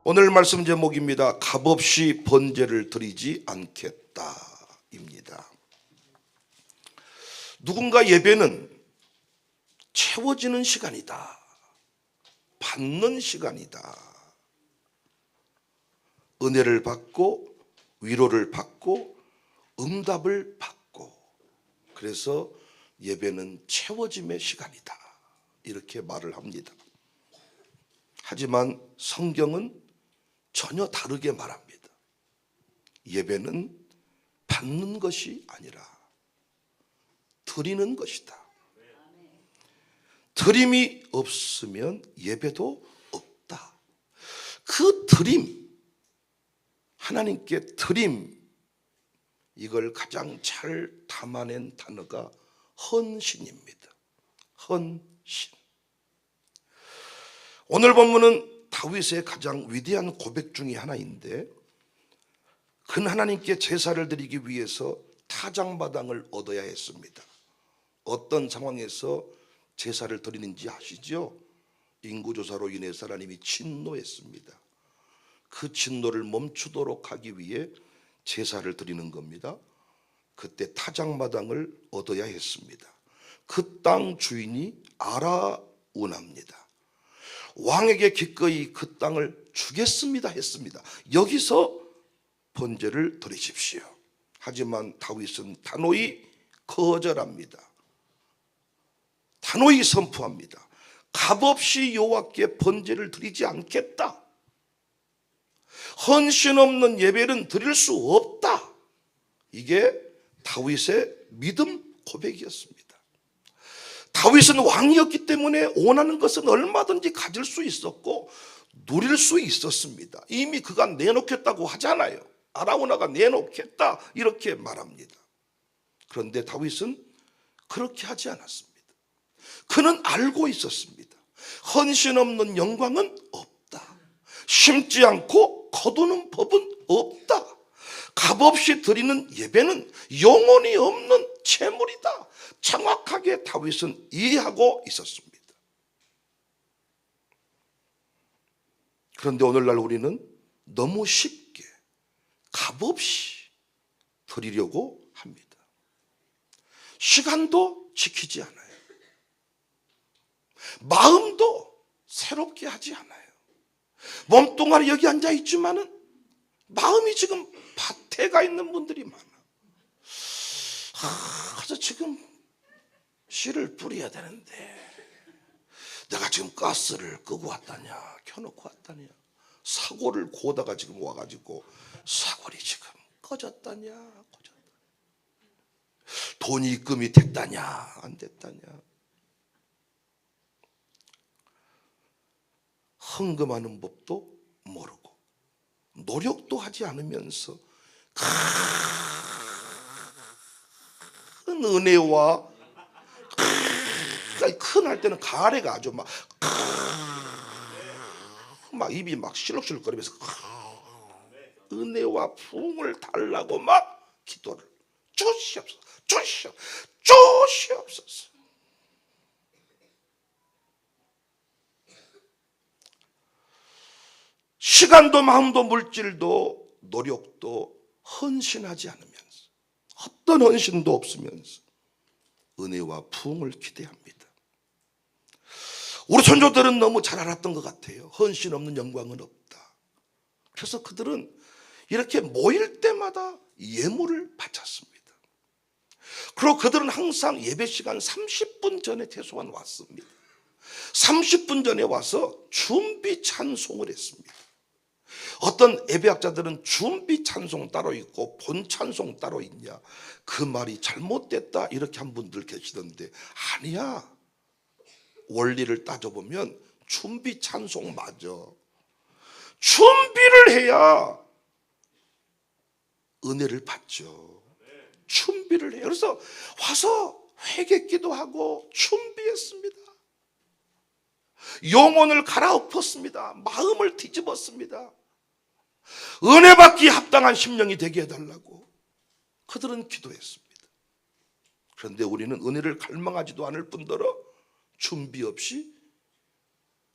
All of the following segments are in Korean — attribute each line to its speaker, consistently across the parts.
Speaker 1: 오늘 말씀 제목입니다. 값없이 번제를 드리지 않겠다입니다. 누군가 예배는 채워지는 시간이다, 받는 시간이다. 은혜를 받고 위로를 받고 응답을 받고, 그래서 예배는 채워짐의 시간이다, 이렇게 말을 합니다. 하지만 성경은 전혀 다르게 말합니다. 예배는 받는 것이 아니라 드리는 것이다. 드림이 없으면 예배도 없다. 그 드림, 하나님께 드림, 이걸 가장 잘 담아낸 단어가 헌신입니다. 헌신. 오늘 본문은 다윗의 가장 위대한 고백 중에 하나인데, 큰 하나님께 제사를 드리기 위해서 타작마당을 얻어야 했습니다. 어떤 상황에서 제사를 드리는지 아시죠? 인구조사로 인해서 하나님이 진노했습니다. 그 진노를 멈추도록 하기 위해 제사를 드리는 겁니다. 그때 타작마당을 얻어야 했습니다. 그 땅 주인이 알아운합니다. 왕에게 기꺼이 그 땅을 주겠습니다 했습니다. 여기서 번제를 드리십시오. 하지만 다윗은 단호히 거절합니다. 단호히 선포합니다. 값없이 여호와께 번제를 드리지 않겠다. 헌신 없는 예배는 드릴 수 없다. 이게 다윗의 믿음 고백이었습니다. 다윗은 왕이었기 때문에 원하는 것은 얼마든지 가질 수 있었고 누릴 수 있었습니다. 이미 그가 내놓겠다고 하잖아요. 아라우나가 내놓겠다, 이렇게 말합니다. 그런데 다윗은 그렇게 하지 않았습니다. 그는 알고 있었습니다. 헌신 없는 영광은 없다. 심지 않고 거두는 법은 없다. 값없이 드리는 예배는 영혼이 없는 재물이다. 정확하게 다윗은 이해하고 있었습니다. 그런데 오늘날 우리는 너무 쉽게 값없이 드리려고 합니다. 시간도 지키지 않아요. 마음도 새롭게 하지 않아요. 몸뚱아리 여기 앉아 있지만은 마음이 지금 밭에 가 있는 분들이 많아. 그래서 지금 씨를 뿌려야 되는데 내가 지금 가스를 끄고 왔다냐, 켜놓고 왔다냐, 사고를 고다가 지금 와가지고 사골이 지금 꺼졌다냐, 돈이 입금이 됐다냐, 안 됐다냐. 헌금하는 법도 모르고 노력도 하지 않으면서 큰 은혜와 큰 할 때는 가래가 아주 막 입이 막 실룩실룩거리면서 은혜와 부흥을 달라고 막 기도를 주시옵소서, 주시옵소서. 시간도 마음도 물질도 노력도 헌신하지 않으면서, 어떤 헌신도 없으면서 은혜와 부흥을 기대합니다. 우리 선조들은 너무 잘 알았던 것 같아요. 헌신 없는 영광은 없다. 그래서 그들은 이렇게 모일 때마다 예물을 바쳤습니다. 그리고 그들은 항상 예배 시간 30분 전에 최소한 왔습니다. 30분 전에 와서 준비 찬송을 했습니다. 어떤 예배학자들은 준비 찬송 따로 있고 본 찬송 따로 있냐, 그 말이 잘못됐다, 이렇게 한 분들 계시던데, 아니야. 원리를 따져보면 준비 찬송 맞아. 준비를 해야 은혜를 받죠. 준비를 해요. 그래서 와서 회개기도 하고 준비했습니다. 영혼을 갈아엎었습니다. 마음을 뒤집었습니다. 은혜 받기 합당한 심령이 되게 해달라고 그들은 기도했습니다. 그런데 우리는 은혜를 갈망하지도 않을 뿐더러 준비 없이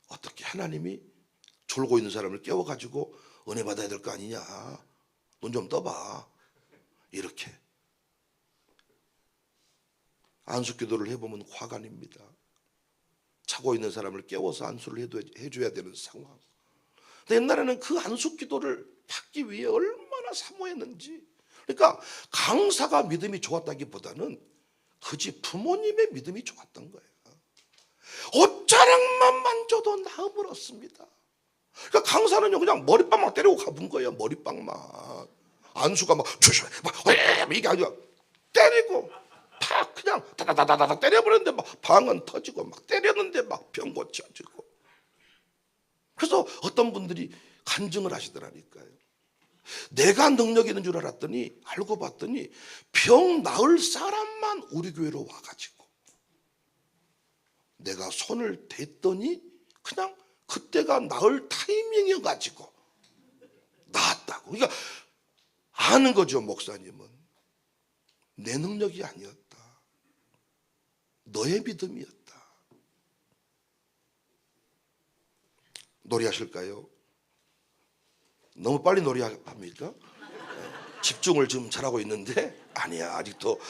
Speaker 1: 어떻게 하나님이 졸고 있는 사람을 깨워가지고 은혜 받아야 될 거 아니냐, 눈 좀 떠봐, 이렇게 안수기도를 해보면 화관입니다. 자고 있는 사람을 깨워서 안수를 해줘야 되는 상황. 근데 옛날에는 그 안수기도를 받기 위해 얼마나 사모했는지. 그러니까 강사가 믿음이 좋았다기보다는 그 집 부모님의 믿음이 좋았던 거예요. 옷자락만 만져도 나음을 얻습니다. 그러니까 강사는요 그냥 머리빵만 때리고 가본 거예요. 머리빵만. 안수가 막 조심해 막 이게 아니라 때리고 팍 그냥 다다다다닥 때려버렸는데 막 방은 터지고 막 때렸는데 막 병 고쳐지고. 그래서 어떤 분들이 간증을 하시더라니까요. 내가 능력 있는 줄 알았더니 알고 봤더니 병 나을 사람만 우리 교회로 와가지고 내가 손을 댔더니 그냥 그때가 나을 타이밍이어가지고 나았다고. 그러니까 아는 거죠. 목사님은 내 능력이 아니었다, 너의 믿음이었다. 노래하실까요? 너무 빨리 노래합니까? 집중을 지금 잘하고 있는데 아니야, 아직도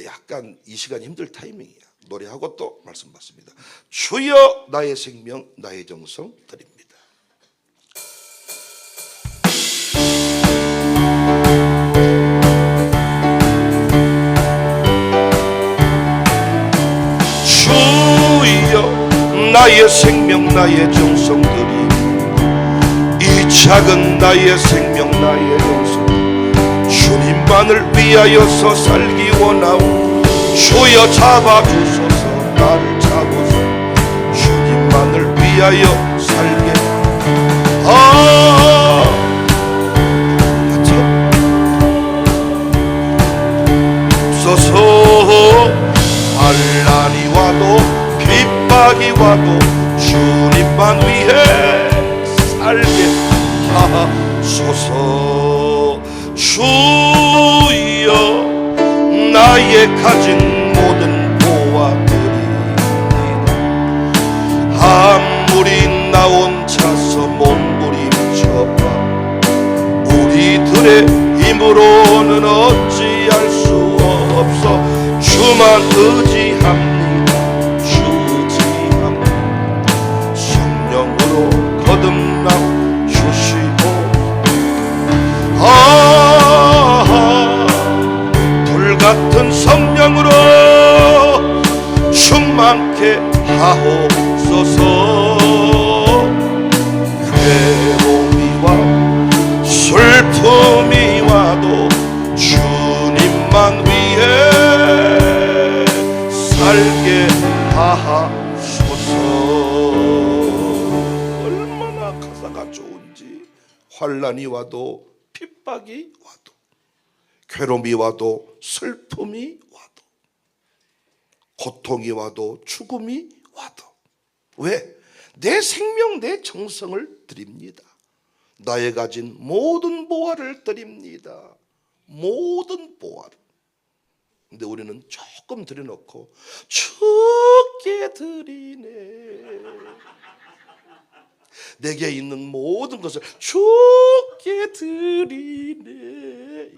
Speaker 1: 약간 이 시간이 힘들 타이밍이야. 노래하고 또 말씀 받습니다. 주여 나의 생명 나의 정성 드립니다. 주여 나의 생명 나의 정성 드립니다. 이 작은 나의 생명 나의 정성 주님만을 위하여서 살기 원하오. 주여 잡아주소서, 나를 잡으소. 주님만을 위하여 살게 하소서. 환난이 와도 핍박이 와도 주님만 위해 살게 하소서. 주여 나의 가진 모든 보아드립니다. 아무리 나 혼자서 몸부림쳐봐 우리들의 힘으로는 어찌할 수 없어. 주만 의지합니다. 주지합니다. 성령으로 거듭나 주시고 불같은 성령으로 충만케 하옵소서. 괴로움이 와도 슬픔이 와도 주님만 위해 살게 하소서. 얼마나 가사가 좋은지. 환난이 와도 핍박이 와도 괴로움이 와도 슬픔이 와도 고통이 와도 죽음이 와도 왜? 내 생명 내 정성을 드립니다. 나의 가진 모든 보화를 드립니다. 모든 보화를. 근데 우리는 조금 드려놓고 죽게 드리네. 내게 있는 모든 것을 죽게 드리네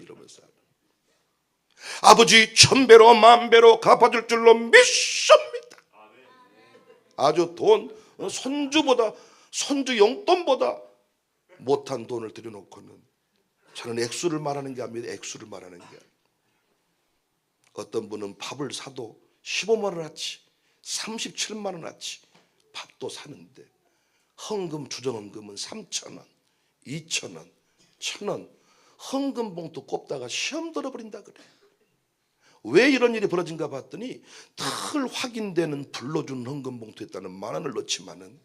Speaker 1: 이러면서 아버지 1000배로 10,000배로 갚아줄 줄로 믿습니다. 아주 돈 손주 용돈보다 못한 돈을 들여놓고는 저는 액수를 말하는 게 아닙니다. 액수를 말하는 게 아니에요. 어떤 분은 밥을 사도 15만 원어치 37만 원어치 밥도 사는데 헌금 주정헌금은 3,000원 2,000원 1,000원 헌금 봉투 꼽다가 시험 들어버린다 그래. 왜 이런 일이 벌어진가 봤더니 늘 확인되는 불러준 헌금 봉투에다는 10,000원을 넣지만은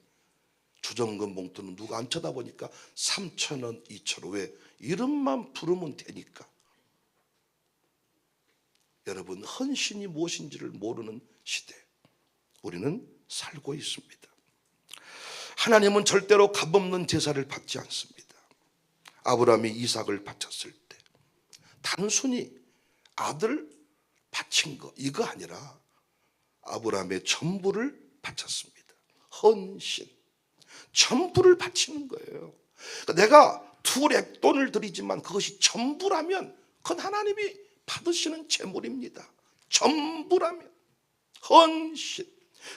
Speaker 1: 주정헌금 봉투는 누가 안 쳐다보니까 3,000원 2,000원. 왜? 이름만 부르면 되니까. 여러분 헌신이 무엇인지를 모르는 시대 우리는 살고 있습니다. 하나님은 절대로 값없는 제사를 받지 않습니다. 아브라함이 이삭을 바쳤을 때 단순히 아들 바친 거 이거 아니라 아브라함의 전부를 바쳤습니다. 헌신. 전부를 바치는 거예요. 그러니까 내가 두 렉돈을 드리지만 그것이 전부라면 그건 하나님이 받으시는 재물입니다. 전부라면. 헌신.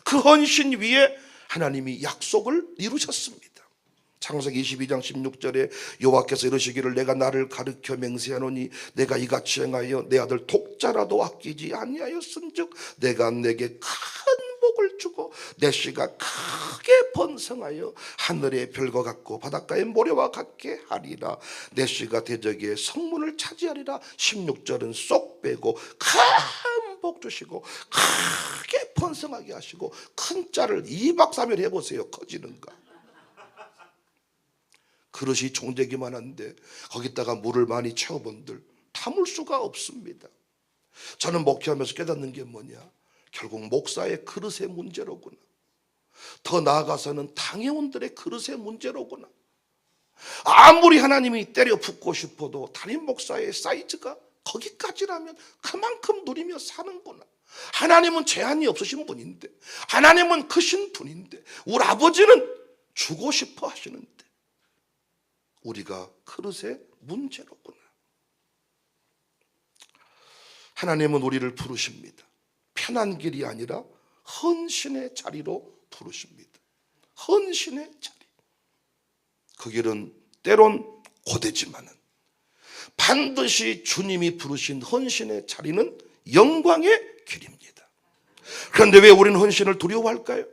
Speaker 1: 그 헌신 위에 하나님이 약속을 이루셨습니다. 창세기 22장 16절에 여호와께서 이르시기를 내가 나를 가르쳐 맹세하노니 내가 이같이 행하여 내 아들 독자라도 아끼지 아니하였은즉 내가 내게 큰 복을 주고 내 씨가 크게 번성하여 하늘의 별과 같고 바닷가의 모래와 같게 하리라. 내 씨가 대적의 성문을 차지하리라. 16절은 쏙 빼고 큰 복 주시고 크게 번성하게 하시고 큰 짤을 2박 3일 해보세요. 커지는가. 그릇이 종되기만 한데 거기다가 물을 많이 채워본들 담을 수가 없습니다. 저는 목회하면서 깨닫는 게 뭐냐, 결국 목사의 그릇의 문제로구나. 더 나아가서는 당회원들의 그릇의 문제로구나. 아무리 하나님이 때려 붓고 싶어도 담임 목사의 사이즈가 거기까지라면 그만큼 누리며 사는구나. 하나님은 제한이 없으신 분인데, 하나님은 크신 분인데, 우리 아버지는 주고 싶어 하시는데 우리가 그릇의 문제로구나. 하나님은 우리를 부르십니다. 편한 길이 아니라 헌신의 자리로 부르십니다. 헌신의 자리. 그 길은 때론 고되지만은 반드시 주님이 부르신 헌신의 자리는 영광의 길입니다. 그런데 왜 우리는 헌신을 두려워할까요?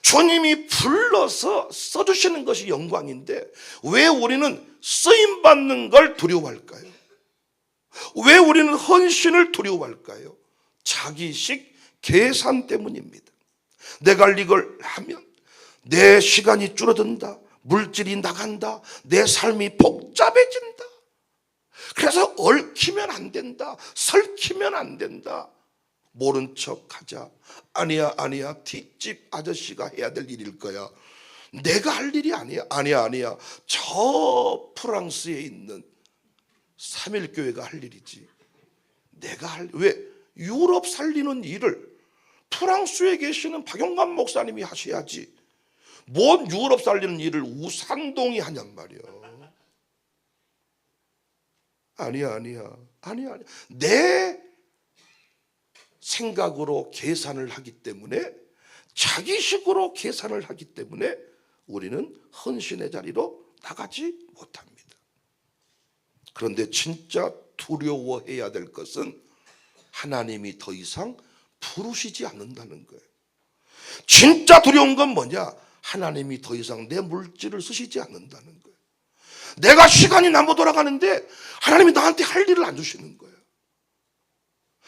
Speaker 1: 주님이 불러서 써주시는 것이 영광인데 왜 우리는 쓰임받는 걸 두려워할까요? 왜 우리는 헌신을 두려워할까요? 자기식 계산 때문입니다. 내가 할 이걸 하면 내 시간이 줄어든다, 물질이 나간다, 내 삶이 복잡해진다. 그래서 얽히면 안 된다, 설키면 안 된다, 모른 척 하자. 아니야 뒷집 아저씨가 해야 될 일일 거야, 내가 할 일이 아니야. 아니야 저 프랑스에 있는 3.1교회가 할 일이지. 내가 왜 유럽 살리는 일을 프랑스에 계시는 박용관 목사님이 하셔야지 뭔 유럽 살리는 일을 우산동이 하냔 말이야. 아니야. 내 생각으로 계산을 하기 때문에, 자기식으로 계산을 하기 때문에 우리는 헌신의 자리로 나가지 못합니다. 그런데 진짜 두려워해야 될 것은 하나님이 더 이상 부르시지 않는다는 거예요. 진짜 두려운 건 뭐냐? 하나님이 더 이상 내 물질을 쓰시지 않는다는 거예요. 내가 시간이 남아 돌아가는데 하나님이 나한테 할 일을 안 주시는 거예요.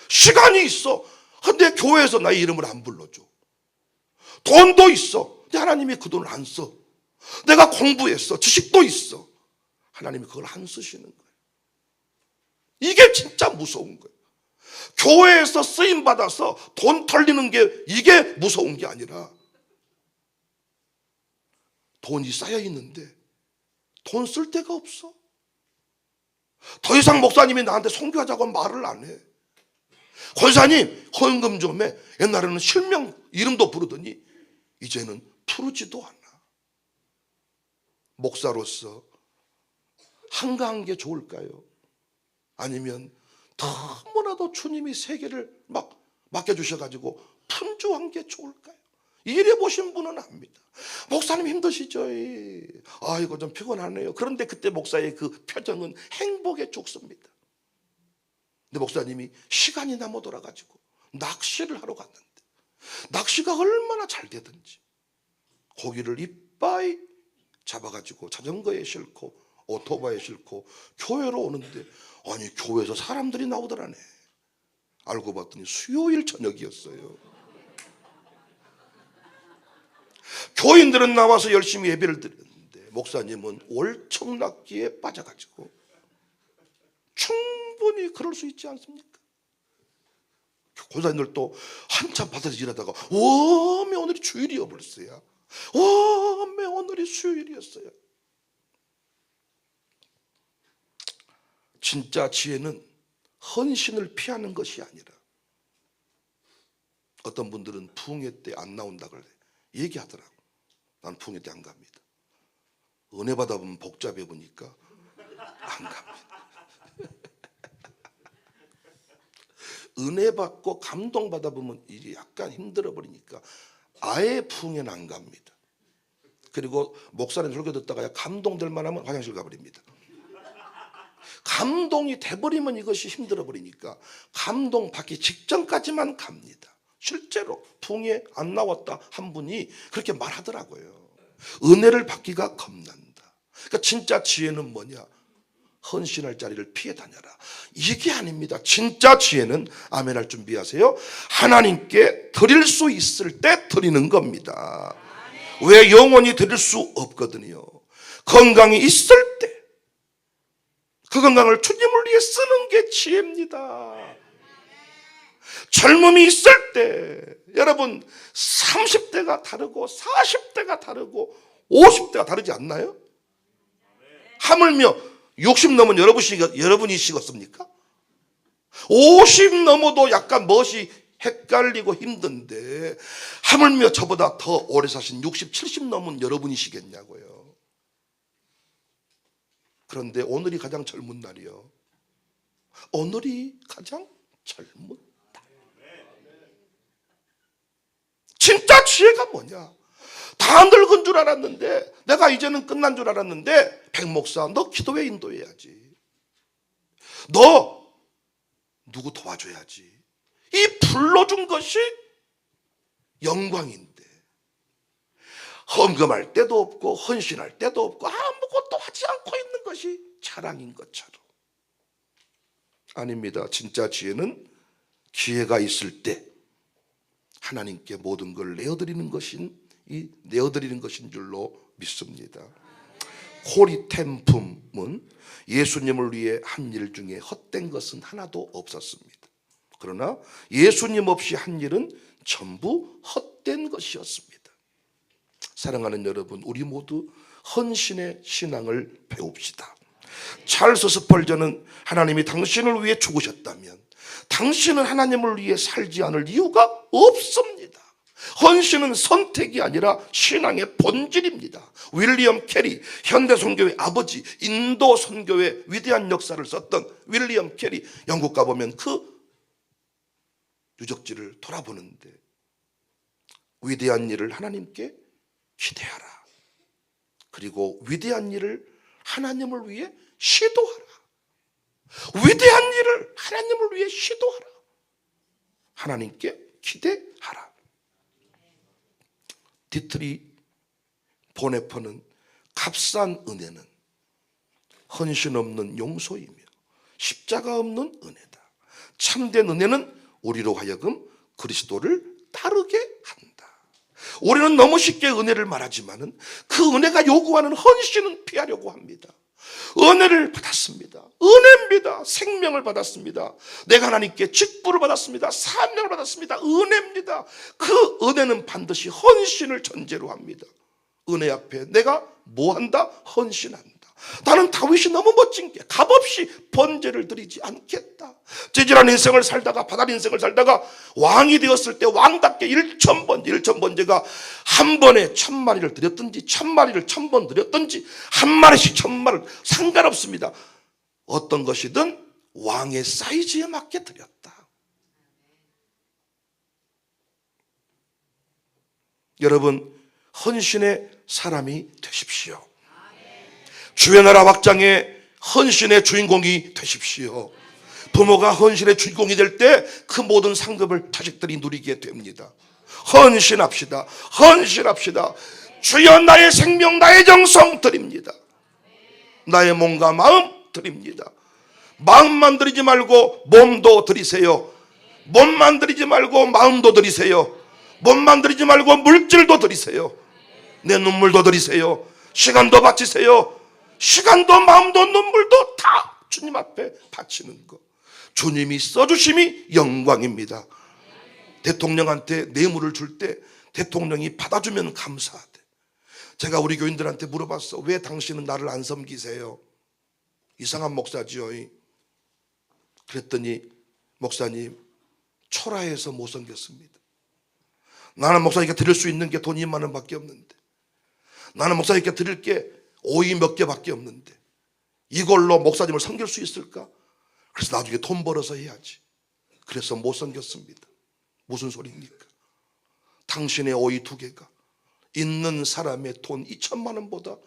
Speaker 1: 시간이 있어. 근데 교회에서 나의 이름을 안 불러줘. 돈도 있어. 근데 하나님이 그 돈을 안 써. 내가 공부했어. 지식도 있어. 하나님이 그걸 안 쓰시는 거예요. 이게 진짜 무서운 거예요. 교회에서 쓰임 받아서 돈 털리는 게 이게 무서운 게 아니라, 돈이 쌓여 있는데 돈 쓸 데가 없어. 더 이상 목사님이 나한테 선교하자고 말을 안 해. 권사님 헌금 좀 해. 옛날에는 실명 이름도 부르더니 이제는 부르지도 않아. 목사로서 한가한 게 좋을까요? 아니면 너무나도 주님이 세계를 막 맡겨주셔가지고 분주한 게 좋을까요? 일해보신 분은 압니다. 목사님 힘드시죠? 아이고 좀 피곤하네요. 그런데 그때 목사의 그 표정은 행복에 죽습니다. 근데 목사님이 시간이 남아 돌아가지고 낚시를 하러 갔는데 낚시가 얼마나 잘 되든지 고기를 이빠이 잡아가지고 자전거에 싣고 오토바이에 싣고 교회로 오는데, 아니 교회에서 사람들이 나오더라네. 알고 봤더니 수요일 저녁이었어요. 교인들은 나와서 열심히 예배를 드렸는데 목사님은 월청납기에 빠져가지고, 충분히 그럴 수 있지 않습니까? 권사님들도 한참 바다에서 일하다가 워메 오늘이 주일이어버렸어요. 워메 오늘이 수요일이었어요. 진짜 지혜는 헌신을 피하는 것이 아니라, 어떤 분들은 부흥회 때 안 나온다 그래 얘기하더라고. 난 풍요 때 안 갑니다. 은혜 받아보면 복잡해 보니까 안 갑니다. 은혜 받고 감동 받아보면 이게 약간 힘들어 버리니까 아예 풍요는 안 갑니다. 그리고 목사님 설교 듣다가 감동될 만하면 화장실 가버립니다. 감동이 돼버리면 이것이 힘들어 버리니까 감동 받기 직전까지만 갑니다. 실제로 풍요에 안 나왔다 한 분이 그렇게 말하더라고요. 은혜를 받기가 겁난다. 그러니까 진짜 지혜는 뭐냐? 헌신할 자리를 피해 다녀라. 이게 아닙니다. 진짜 지혜는, 아멘할 준비하세요, 하나님께 드릴 수 있을 때 드리는 겁니다. 왜 영원히 드릴 수 없거든요. 건강이 있을 때 그 건강을 주님을 위해 쓰는 게 지혜입니다. 젊음이 있을 때, 여러분 30대가 다르고 40대가 다르고 50대가 다르지 않나요? 하물며 60 넘은 여러분이 식었습니까? 50 넘어도 약간 멋이 헷갈리고 힘든데 하물며 저보다 더 오래 사신 60, 70 넘은 여러분이시겠냐고요. 그런데 오늘이 가장 젊은 날이요. 오늘이 가장 젊은 날. 진짜 지혜가 뭐냐? 다 늙은 줄 알았는데, 내가 이제는 끝난 줄 알았는데, 백목사 너 기도회 인도해야지, 너 누구 도와줘야지, 이 불러준 것이 영광인데 헌금할 때도 없고 헌신할 때도 없고 아무것도 하지 않고 있는 것이 자랑인 것처럼. 아닙니다. 진짜 지혜는 기회가 있을 때 하나님께 모든 걸 내어드리는 것인 줄로 믿습니다. 코리템품은 예수님을 위해 한 일 중에 헛된 것은 하나도 없었습니다. 그러나 예수님 없이 한 일은 전부 헛된 것이었습니다. 사랑하는 여러분, 우리 모두 헌신의 신앙을 배웁시다. 찰스 스펄전은 하나님이 당신을 위해 죽으셨다면 당신은 하나님을 위해 살지 않을 이유가 없습니다. 헌신은 선택이 아니라 신앙의 본질입니다. 윌리엄 캐리, 현대 선교의 아버지, 인도 선교의 위대한 역사를 썼던 윌리엄 캐리, 영국 가보면 그 유적지를 돌아보는데 위대한 일을 하나님께 기대하라. 그리고 위대한 일을 하나님을 위해 시도하라. 위대한 일을 하나님을 위해 시도하라. 하나님께 기대하라. 디트리 보네퍼는 값싼 은혜는 헌신 없는 용서이며 십자가 없는 은혜다. 참된 은혜는 우리로 하여금 그리스도를 따르게 한다. 우리는 너무 쉽게 은혜를 말하지만은 그 은혜가 요구하는 헌신은 피하려고 합니다. 은혜를 받았습니다. 은혜입니다. 생명을 받았습니다. 내가 하나님께 직분을 받았습니다. 사명을 받았습니다. 은혜입니다. 그 은혜는 반드시 헌신을 전제로 합니다. 은혜 앞에 내가 뭐 한다? 헌신한다. 나는 다윗이 너무 멋진 게 값없이 번제를 드리지 않겠다. 찌질한 인생을 살다가, 바닥 인생을 살다가 왕이 되었을 때 왕답게 1,000번제가 한 번에 1,000마리를 드렸든지 1,000마리를 1,000번 드렸든지 한 마리씩 1,000마리 상관없습니다. 어떤 것이든 왕의 사이즈에 맞게 드렸다. 여러분, 헌신의 사람이 되십시오. 주의 나라 확장의 헌신의 주인공이 되십시오. 부모가 헌신의 주인공이 될 때 그 모든 상급을 자식들이 누리게 됩니다. 헌신합시다. 헌신합시다. 주여 나의 생명 나의 정성 드립니다. 나의 몸과 마음 드립니다. 마음만 드리지 말고 몸도 드리세요. 몸만 드리지 말고 마음도 드리세요. 몸만 드리지 말고 물질도 드리세요. 내 눈물도 드리세요. 시간도 바치세요. 시간도 마음도 눈물도 다 주님 앞에 바치는 것, 주님이 써주심이 영광입니다. 대통령한테 뇌물을 줄 때 대통령이 받아주면 감사하대. 제가 우리 교인들한테 물어봤어. 왜 당신은 나를 안 섬기세요? 이상한 목사지요. 그랬더니 목사님, 초라해서 못 섬겼습니다. 나는 목사님께 드릴 수 있는 게 돈 2만 원밖에 없는데 나는 목사님께 드릴 게 오이 몇 개밖에 없는데 이걸로 목사님을 섬길 수 있을까? 그래서 나중에 돈 벌어서 해야지. 그래서 못 섬겼습니다. 무슨 소리입니까? 당신의 오이 2개가 있는 사람의 돈 2천만 원보다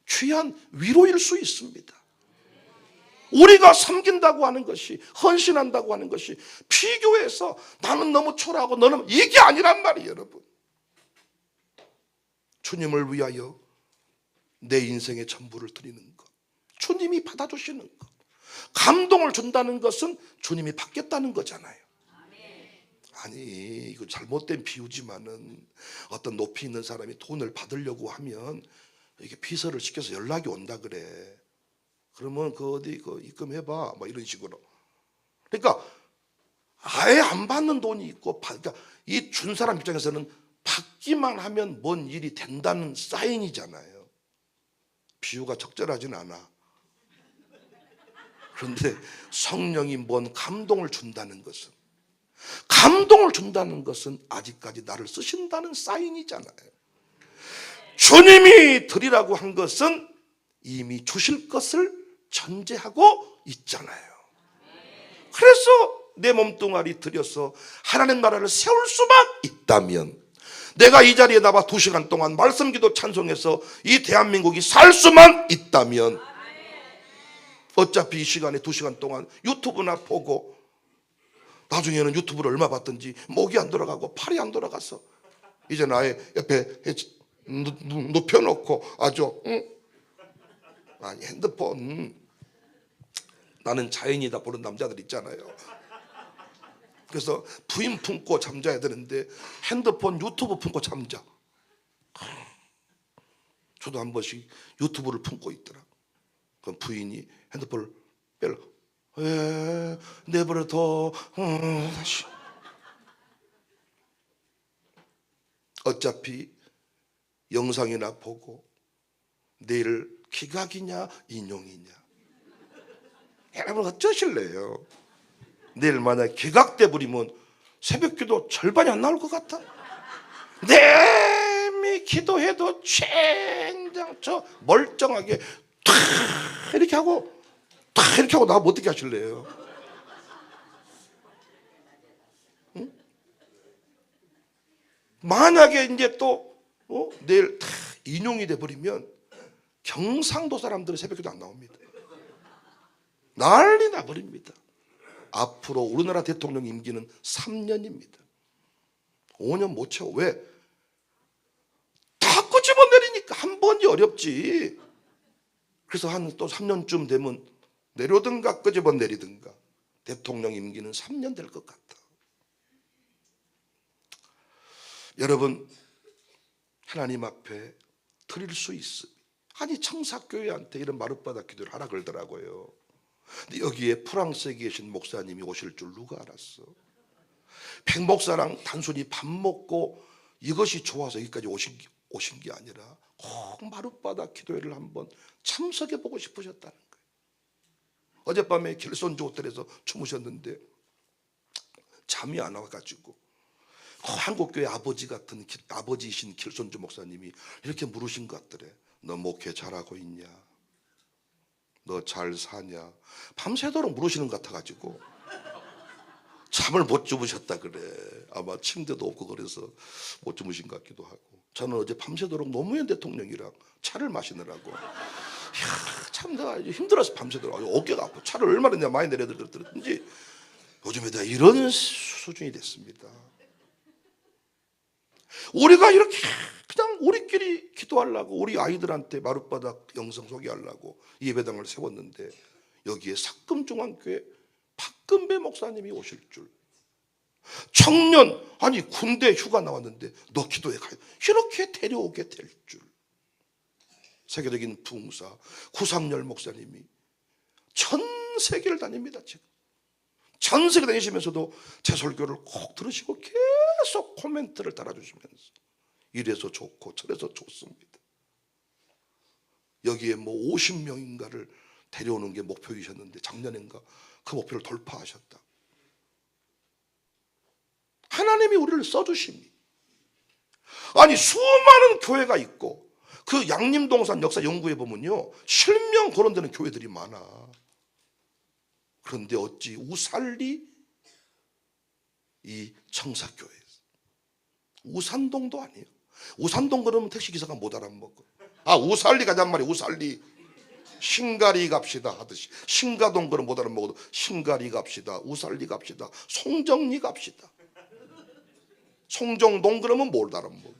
Speaker 1: 귀한 위로일 수 있습니다. 우리가 섬긴다고 하는 것이, 헌신한다고 하는 것이 비교해서 나는 너무 초라하고 너는, 이게 아니란 말이에요. 여러분, 주님을 위하여 내 인생의 전부를 드리는 것, 주님이 받아주시는 것, 감동을 준다는 것은 주님이 받겠다는 거잖아요. 아니, 이거 잘못된 비유지만은 어떤 높이 있는 사람이 돈을 받으려고 하면 이게 비서를 시켜서 연락이 온다 그래. 그러면 그 어디 입금해봐, 뭐 이런 식으로. 그러니까 아예 안 받는 돈이 있고, 그러니까 이 준 사람 입장에서는 받기만 하면 뭔 일이 된다는 사인이잖아요. 비유가 적절하진 않아. 그런데 성령이 뭔 감동을 준다는 것은, 아직까지 나를 쓰신다는 사인이잖아요. 주님이 드리라고 한 것은 이미 주실 것을 전제하고 있잖아요. 그래서 내 몸뚱아리 들여서 하나님 나라를 세울 수만 있다면, 내가 이 자리에 나와 2시간 동안 말씀기도 찬송해서 이 대한민국이 살 수만 있다면, 어차피 이 시간에 2시간 동안 유튜브나 보고, 나중에는 유튜브를 얼마 봤든지 목이 안 돌아가고 팔이 안 돌아가서 이제 나의 옆에 눕혀놓고 아주 아니, 핸드폰, 나는 자연이다 보는 남자들 있잖아요. 그래서 부인 품고 잠자야 되는데 핸드폰, 유튜브 품고 잠자. 저도 한 번씩 유튜브를 품고 있더라. 그럼 부인이 핸드폰을 빼려, 왜 내버려 둬, 다시. 어차피 영상이나 보고 내일 기각이냐 인용이냐, 여러분 어쩌실래요? 내일 만약 기각돼 버리면 새벽기도 절반이 안 나올 것 같아. 내미 기도해도 챈장 저 멀쩡하게 탁 이렇게 하고 나면 어떻게 하실래요? 응? 만약에 이제 또 내일 탁 인용이 돼 버리면 경상도 사람들은 새벽기도 안 나옵니다. 난리 나버립니다. 앞으로 우리나라 대통령 임기는 3년입니다. 5년 못 채워. 왜? 다 끄집어내리니까 한 번이 어렵지. 그래서 한 또 3년쯤 되면 내려든가 끄집어내리든가. 대통령 임기는 3년 될 것 같다. 여러분, 하나님 앞에 드릴 수 있습니다. 아니, 청사교회한테 이런 마룻바닥 기도를 하라 그러더라고요. 근데 여기에 프랑스에 계신 목사님이 오실 줄 누가 알았어? 백 목사랑 단순히 밥 먹고 이것이 좋아서 여기까지 오신 게 아니라 꼭 마룻바닥 기도회를 한번 참석해 보고 싶으셨다는 거예요. 어젯밤에 길손주 호텔에서 주무셨는데 잠이 안 와가지고 한국교회 아버지이신 길손주 목사님이 이렇게 물으신 것 같더래. 너 목회 잘하고 있냐? 너 잘 사냐? 밤새도록 물으시는 것 같아가지고 잠을 못 주무셨다 그래. 아마 침대도 없고 그래서 못 주무신 것 같기도 하고. 저는 어제 밤새도록 노무현 대통령이랑 차를 마시느라고, 참 내가 힘들어서 밤새도록 어깨가 아프고 차를 얼마나 내가 많이 내려드렸든지 요즘에 내가 이런 수준이 됐습니다. 우리가 이렇게 그냥 우리끼리 기도하려고, 우리 아이들한테 마룻바닥 영성 소개하려고 예배당을 세웠는데 여기에 삭금중앙교회 박근배 목사님이 오실 줄, 청년, 아니 군대 휴가 나왔는데 너 기도해 가요, 이렇게 데려오게 될 줄, 세계적인 부흥사 구상열 목사님이 전 세계를 다닙니다. 지금 전 세계 다니시면서도 제 설교를 꼭 들으시고 계속 코멘트를 달아주시면서 이래서 좋고 저래서 좋습니다. 여기에 뭐 50명인가를 데려오는 게 목표이셨는데 작년인가 그 목표를 돌파하셨다. 하나님이 우리를 써주십니다. 아니, 수많은 교회가 있고 그 양림동산 역사 연구해 보면요, 실명 거론되는 교회들이 많아. 그런데 어찌 우살리 이 청사교회, 우산동도 아니에요. 우산동 그러면 택시기사가 못 알아먹어. 아, 우살리 가잔 말이야. 우살리. 신가리 갑시다 하듯이. 신가동 그러면 못 알아먹어도 신가리 갑시다, 우살리 갑시다, 송정리 갑시다. 송정동 그러면 못 알아먹어.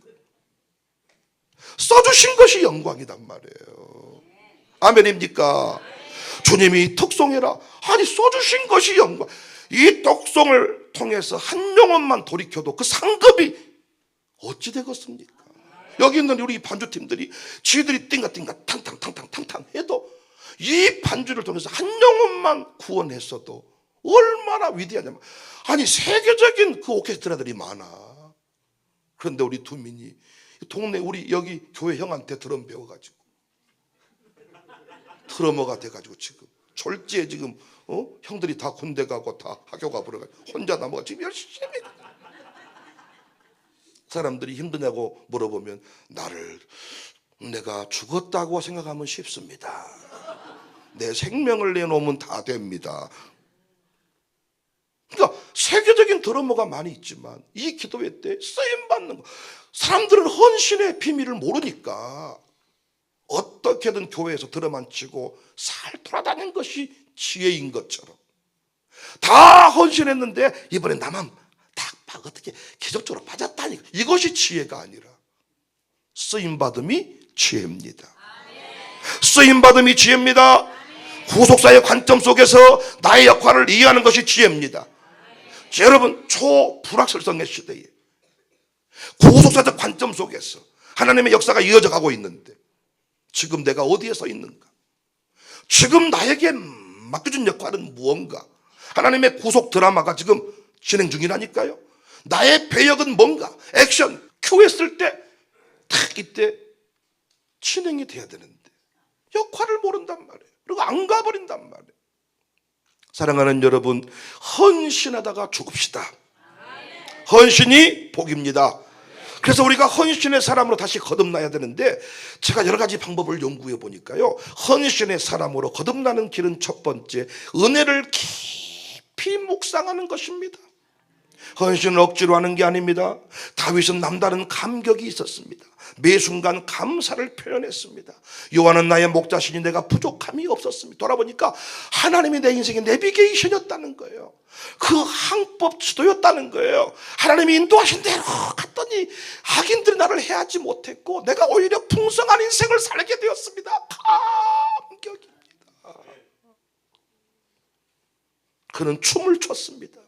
Speaker 1: 써주신 것이 영광이단 말이에요. 아멘입니까? 주님이 특송해라. 아니, 써주신 것이 영광. 이 특송을 통해서 한 영혼만 돌이켜도 그 상급이 어찌 되겠습니까? 여기 있는 우리 반주팀들이 지들이 띵가띵가 탕탕탕탕탕탕 해도 이 반주를 통해서 한 영혼만 구원했어도 얼마나 위대하냐면, 아니, 세계적인 그 오케스트라들이 많아. 그런데 우리 두민이 동네 우리 여기 교회 형한테 드럼 배워가지고 드러머가 돼가지고 지금 졸지에 지금 형들이 다 군대 가고 다 학교 가버려가지고 혼자 남아가 지금 열심히. 사람들이 힘드냐고 물어보면 내가 죽었다고 생각하면 쉽습니다. 내 생명을 내놓으면 다 됩니다. 그러니까 세계적인 드러머가 많이 있지만 이 기도회 때 쓰임받는 거, 사람들은 헌신의 비밀을 모르니까 어떻게든 교회에서 드럼 치고 살 돌아다니는 것이 지혜인 것처럼 다 헌신했는데 이번에 나만 딱 어떻게 기적적으로 빠졌다니까, 이것이 지혜가 아니라 쓰임받음이 지혜입니다. 쓰임받음이 지혜입니다. 구속사의 관점 속에서 나의 역할을 이해하는 것이 지혜입니다. 여러분, 초불확실성의 시대에 구속사적 관점 속에서 하나님의 역사가 이어져 가고 있는데 지금 내가 어디에 서 있는가? 지금 나에게 맡겨준 역할은 무언가? 하나님의 구속 드라마가 지금 진행 중이라니까요. 나의 배역은 뭔가? 액션 큐 했을 때 딱 이때 진행이 돼야 되는데 역할을 모른단 말이에요. 그리고 안 가버린단 말이에요. 사랑하는 여러분, 헌신하다가 죽읍시다. 헌신이 복입니다. 그래서 우리가 헌신의 사람으로 다시 거듭나야 되는데, 제가 여러 가지 방법을 연구해 보니까요, 헌신의 사람으로 거듭나는 길은 첫 번째, 은혜를 깊이 묵상하는 것입니다. 헌신을 억지로 하는 게 아닙니다. 다윗은 남다른 감격이 있었습니다. 매 순간 감사를 표현했습니다. 여호와는 나의 목자시니 내가 부족함이 없었습니다. 돌아보니까 하나님이 내 인생의 내비게이션이었다는 거예요. 그 항법 지도였다는 거예요. 하나님이 인도하신 대로 갔더니 악인들이 나를 해하지 못했고 내가 오히려 풍성한 인생을 살게 되었습니다. 감격입니다. 그는 춤을 췄습니다.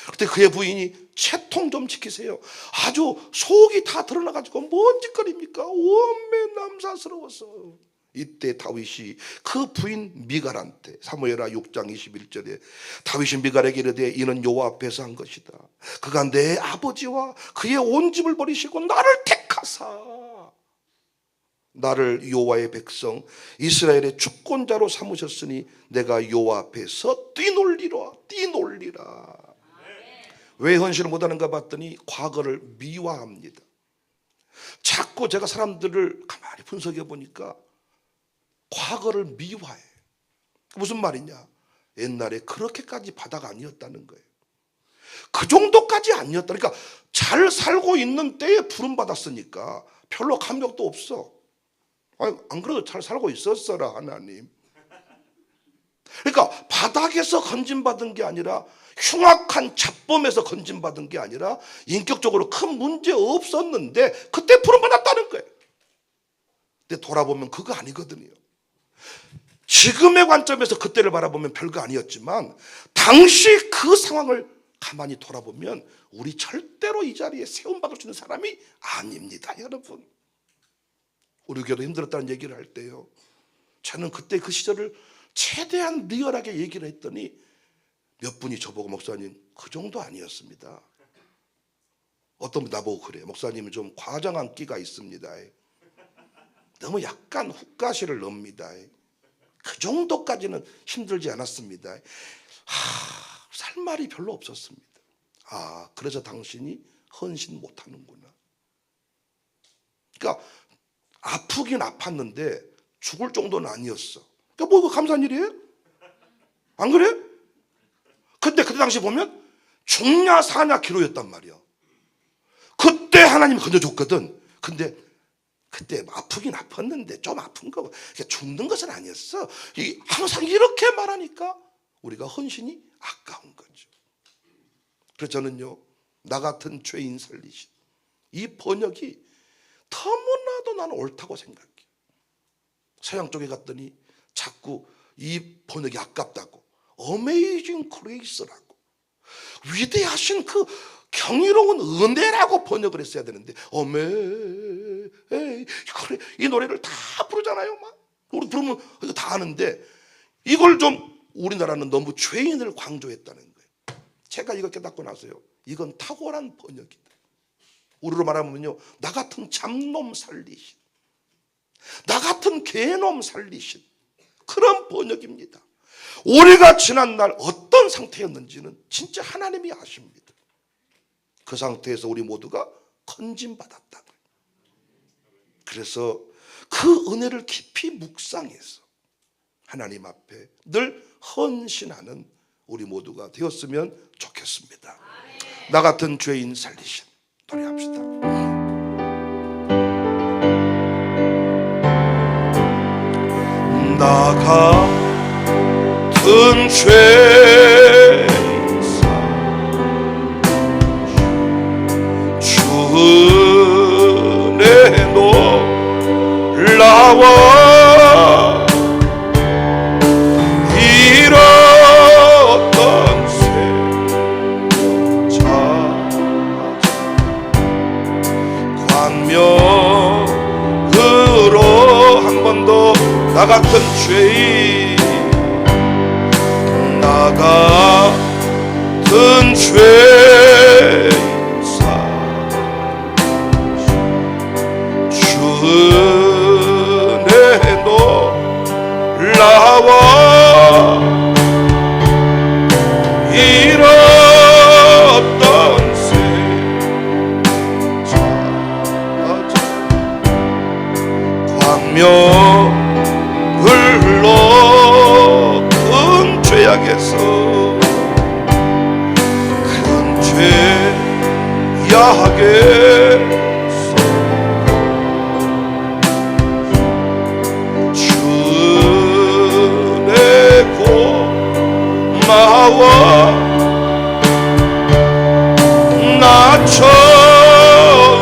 Speaker 1: 그때 그의 부인이 채통 좀 지키세요. 아주 속이 다 드러나가지고 뭔 짓거리입니까? 원매 남사스러워서. 이때 다윗이 그 부인 미갈한테, 사무엘하 6장 21절에 다윗이 미갈에게 이르되 이는 여호와 앞에서 한 것이다. 그가 내 아버지와 그의 온 집을 버리시고 나를 택하사 나를 여호와의 백성 이스라엘의 주권자로 삼으셨으니 내가 여호와 앞에서 뛰놀리라. 왜 헌신을 못하는가 봤더니 과거를 미화합니다. 자꾸 제가 사람들을 가만히 분석해 보니까 과거를 미화해. 무슨 말이냐? 옛날에 그렇게까지 바다가 아니었다는 거예요. 그 정도까지 아니었다. 그러니까 잘 살고 있는 때에 부름 받았으니까 별로 감격도 없어. 아니, 안 그래도 잘 살고 있었어라 하나님. 그러니까 바닥에서 건진받은 게 아니라, 흉악한 잡범에서 건진받은 게 아니라 인격적으로 큰 문제 없었는데 그때 부름받았다는 거예요. 근데 돌아보면 그거 아니거든요. 지금의 관점에서 그때를 바라보면 별거 아니었지만 당시 그 상황을 가만히 돌아보면 우리 절대로 이 자리에 세움받을 수 있는 사람이 아닙니다. 여러분, 우리 교회도 힘들었다는 얘기를 할 때요, 저는 그때 그 시절을 최대한 리얼하게 얘기를 했더니 몇 분이 저보고 목사님 그 정도 아니었습니다. 어떤 분 나보고 그래요. 목사님은 좀 과장한 끼가 있습니다. 너무 약간 훅가시를 넣습니다. 그 정도까지는 힘들지 않았습니다. 살 말이 별로 없었습니다. 그래서 당신이 헌신 못하는구나. 그러니까 아프긴 아팠는데 죽을 정도는 아니었어. 그러니까 뭐 이거 감사한 일이에요? 안 그래? 근데 그때 당시 보면 죽냐 사냐 기로였단 말이야. 그때 하나님이 건져줬거든. 근데 그때 아프긴 아팠는데 좀 아픈 거, 죽는 것은 아니었어. 항상 이렇게 말하니까 우리가 헌신이 아까운 거죠. 그래서 저는요, 나 같은 죄인 살리신 이 번역이 너무나도 나는 옳다고 생각해. 서양 쪽에 갔더니 자꾸 이 번역이 아깝다고, Amazing Grace라고, 위대하신 그 경이로운 은혜라고 번역을 했어야 되는데, 이 노래를 다 부르잖아요. 막 우리 부르면 이거 다 아는데, 이걸 좀 우리나라는 너무 죄인을 강조했다는 거예요. 제가 이거 깨닫고 나서요, 이건 탁월한 번역이다. 우리로 말하면요, 나 같은 잡놈 살리신, 나 같은 개놈 살리신 그런 번역입니다. 우리가 지난날 어떤 상태였는지는 진짜 하나님이 아십니다. 그 상태에서 우리 모두가 건짐받았다. 그래서 그 은혜를 깊이 묵상해서 하나님 앞에 늘 헌신하는 우리 모두가 되었으면 좋겠습니다. 나 같은 죄인 살리신 노래합시다. 나 같은 죄인 주 은혜 놀라워 잃었던 새 광명으로 한 번 더 나 같은 죄인, 나 같은 죄인 주 은혜 놀라워 잃었던 새 광명 흘러 큰 죄악에서 큰 죄악에서 주 은혜 고마워 나 처음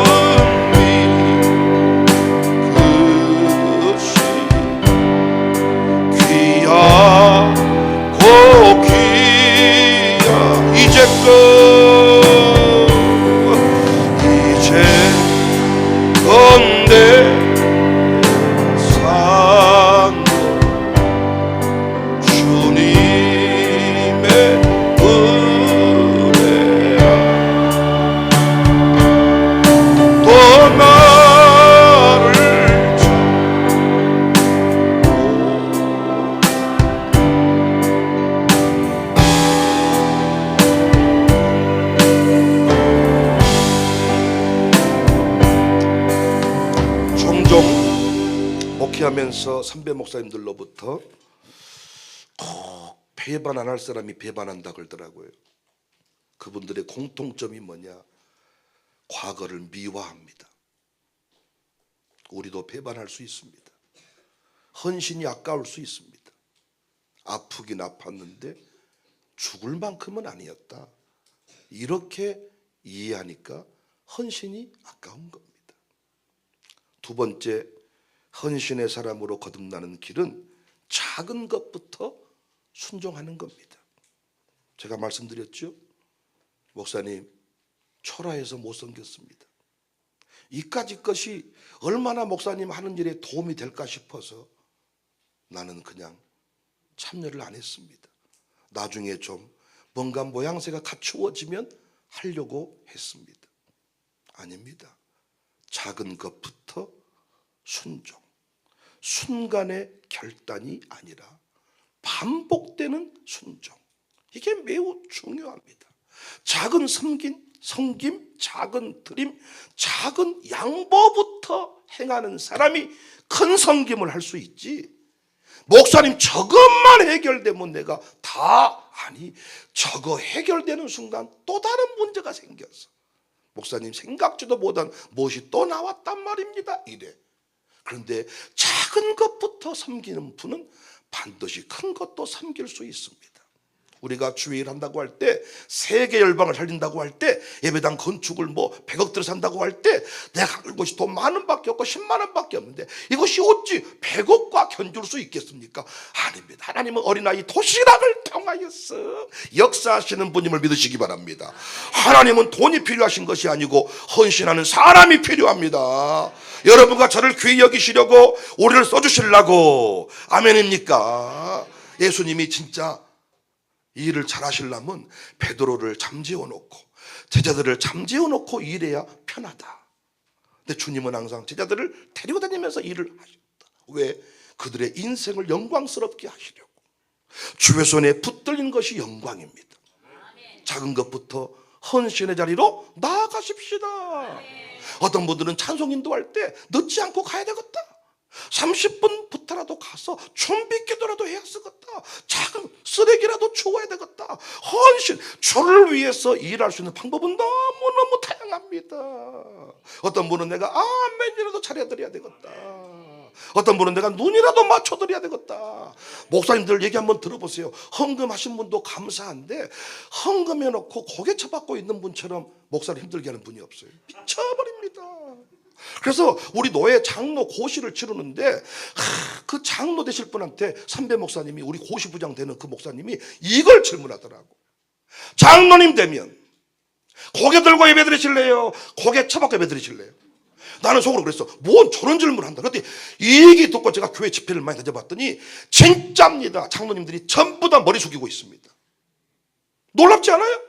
Speaker 1: 이제건대 산 주님의 은혜야 또 나를 종종 목회하면서 선배 목사님들로부터 꼭 배반 안 할 사람이 배반한다 그러더라고요. 그분들의 공통점이 뭐냐? 과거를 미화합니다. 우리도 배반할 수 있습니다. 헌신이 아까울 수 있습니다. 아프긴 아팠는데 죽을 만큼은 아니었다. 이렇게 이해하니까 헌신이 아까운 겁니다. 두 번째, 헌신의 사람으로 거듭나는 길은 작은 것부터 순종하는 겁니다. 제가 말씀드렸죠? 목사님, 초라해서 못 섬겼습니다. 이까지 것이 얼마나 목사님 하는 일에 도움이 될까 싶어서 나는 그냥 참여를 안 했습니다. 나중에 좀 뭔가 모양새가 갖추어지면 하려고 했습니다. 아닙니다. 작은 것부터 순종, 순간의 결단이 아니라 반복되는 순종, 이게 매우 중요합니다. 작은 섬김, 작은 드림, 작은 양보부터 행하는 사람이 큰 섬김을 할 수 있지. 목사님 저것만 해결되면 내가 아니, 저거 해결되는 순간 또 다른 문제가 생겼어. 목사님 생각지도 못한 무엇이 또 나왔단 말입니다. 이래. 그런데 작은 것부터 섬기는 분은 반드시 큰 것도 섬길 수 있습니다. 우리가 주일 한다고 할 때, 세계 열방을 살린다고 할 때, 예배당 건축을 100억 들여 산다고 할 때, 내가 할 것이 돈 10,000원밖에 없고 10만원밖에 없는데 이것이 어찌 100억과 견줄 수 있겠습니까? 아닙니다. 하나님은 어린아이 도시락을 통하여서 역사하시는 분임을 믿으시기 바랍니다. 하나님은 돈이 필요하신 것이 아니고 헌신하는 사람이 필요합니다. 여러분과 저를 귀히 여기시려고 우리를 써주시려고. 아멘입니까? 예수님이 진짜 이 일을 잘 하시려면 베드로를 잠재워 놓고 제자들을 잠재워 놓고 일해야 편하다. 근데 주님은 항상 제자들을 데리고 다니면서 일을 하셨다. 왜? 그들의 인생을 영광스럽게 하시려고. 주의 손에 붙들린 것이 영광입니다. 작은 것부터 헌신의 자리로 나아가십시다. 어떤 분들은 찬송 인도할 때 늦지 않고 가야 되겠다. 30분부터라도 가서 준비 기도라도 해야 쓰겠다. 작은 쓰레기라도 주워야 되겠다. 헌신, 주를 위해서 일할 수 있는 방법은 너무너무 다양합니다. 어떤 분은 내가 아멘이라도 잘해드려야 되겠다. 어떤 분은 내가 눈이라도 맞춰드려야 되겠다. 목사님들 얘기 한번 들어보세요. 헌금하신 분도 감사한데 헌금해놓고 고개 쳐박고 있는 분처럼 목사를 힘들게 하는 분이 없어요. 미쳐버립니다. 그래서 우리 노예 장로 고시를 치르는데 그 장로 되실 분한테 선배 목사님이, 우리 고시부장 되는 그 목사님이 이걸 질문하더라고. 장로님 되면 고개 들고 예배 드리실래요? 고개 쳐박고 예배 드리실래요? 나는 속으로 그랬어. 뭔 저런 질문을 한다. 그런데 이 얘기 듣고 제가 교회 집회를 많이 다녀봤더니 진짜입니다. 장로님들이 전부 다 머리 숙이고 있습니다. 놀랍지 않아요?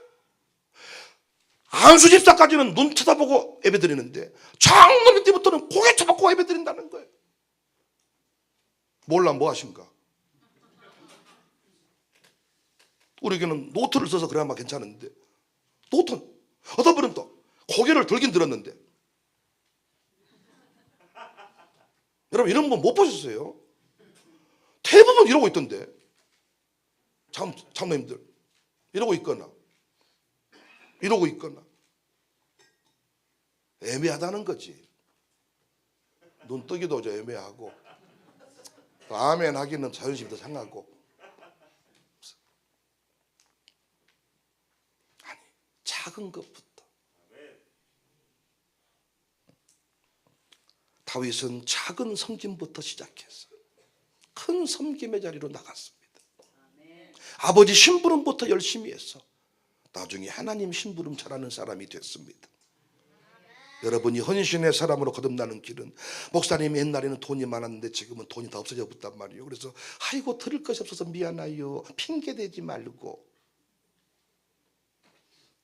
Speaker 1: 안수집사까지는 눈 쳐다보고 예배 드리는데 장로님 때부터는 고개 쳐박고 예배 드린다는 거예요. 몰라 뭐 하신가? 우리 교회는 노트를 써서 그래야만 괜찮은데, 노트, 어떤 분은 또 고개를 들긴 들었는데, 여러분 이런 분 못 보셨어요? 대부분 이러고 있던데. 장로님들 이러고 있거나 애매하다는 거지. 눈 뜨기도 애매하고 아멘 하기는 자존심도 상하고. 아니, 작은 것부터. 다윗은 작은 섬김부터 시작해서 큰 섬김의 자리로 나갔습니다. 아버지 심부름부터 열심히 해서 나중에 하나님 심부름 잘하는 사람이 됐습니다. 여러분이 헌신의 사람으로 거듭나는 길은, 목사님이 옛날에는 돈이 많았는데 지금은 돈이 다 없어져 버렸단 말이에요. 그래서 아이고 들을 것이 없어서 미안해요, 핑계대지 말고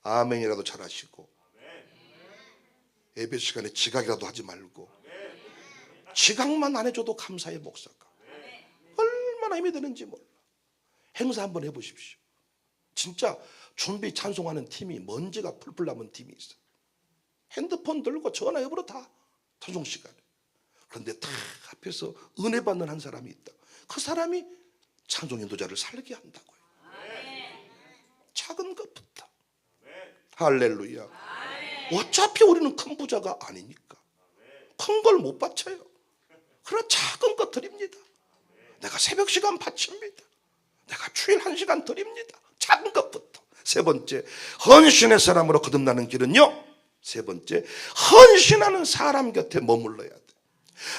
Speaker 1: 아멘이라도 잘하시고, 예배 시간에 지각이라도 하지 말고, 지각만 안 해줘도 감사해. 목사가 얼마나 힘이 드는지 몰라. 행사 한번 해보십시오. 진짜 준비 찬송하는 팀이 먼지가 풀풀 남은 팀이 있어요. 핸드폰 들고 전화해보러 다 찬송 시간에. 그런데 다 앞에서 은혜 받는 한 사람이 있다. 그 사람이 찬송 인도자를 살게 한다고요. 작은 것부터. 할렐루야. 어차피 우리는 큰 부자가 아니니까 큰 걸 못 바쳐요. 그러나 작은 것 드립니다. 내가 새벽 시간 바칩니다. 내가 주일 1시간 드립니다. 작은 것부터. 세 번째, 헌신의 사람으로 거듭나는 길은요, 세 번째, 헌신하는 사람 곁에 머물러야 돼.